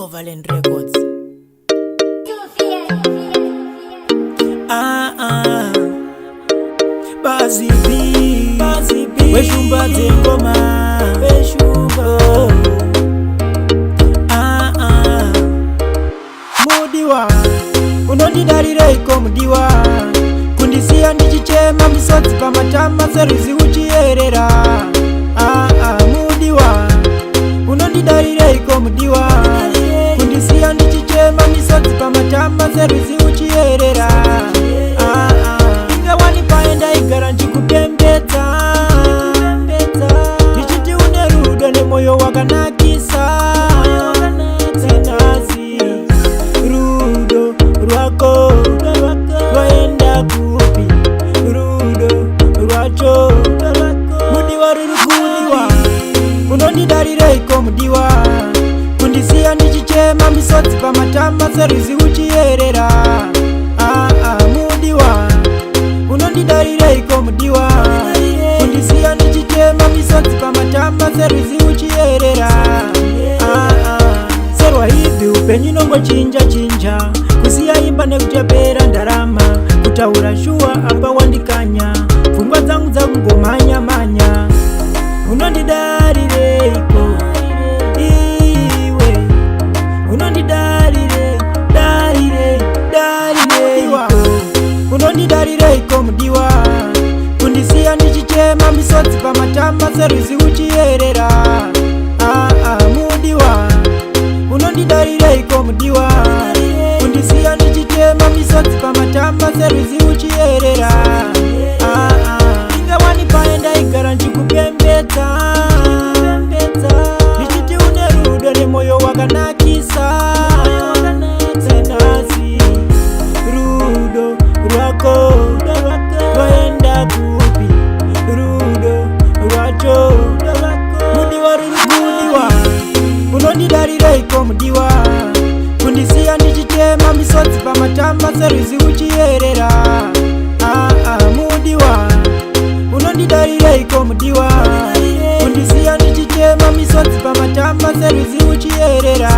Covalent Records. Bazi B Weshumba zengoma Mudiwa unondidarire iko mudiwa kundisiya ndichichema misodzi pamatama seruzi uchiyerera Mudiwa unondidarire iko mudiwa kundisiya ndichichema misodzi pamatama seruzi uchiyerera ingawani paenda igara ndikupembedza ndichiti une rudo nemoyo wakanakisa zinazi rudo rwako rwaenda kupi rudo rwacho mudiwa ruri kudiwa unondidarire iko mudiwa kundisiya ndichichema misodzi pamatama seruzi uchiyerera Mudiwa unondidarire iko mudiwa kundisiya ndichichema misodzi pamatama seruzi uchiyerera serwa hivi upenyu nongochinja kusiya imba nekutepera ndarama kutaura shuwa apa wandikanya pfungwa dzangu dzakungomhanya unondidarire iko iwe unondidarire unondidarire iko mudiwa kundisiya ndichichema misodzi pamatama seruzi uchiyerera Mudiwa unondidarire iko mudiwa kundisiya ndichichema misodzi pamatama seruzi uchiyerera ingawani paenda igara ndikupembedza ndichiti une rudo nemoyo wakanakisa zinazi rudo rwako rwaenda kupi rudo rwacho mudiwa ruri kudiwa unondidarire iko mudiwa kundisiya ndichichema misodzi pamatama seruzi uchiyerera Mudiwa unondidarire iko mudiwa kundisiya ndichichema misodzi pamatama seruzi uchiyerera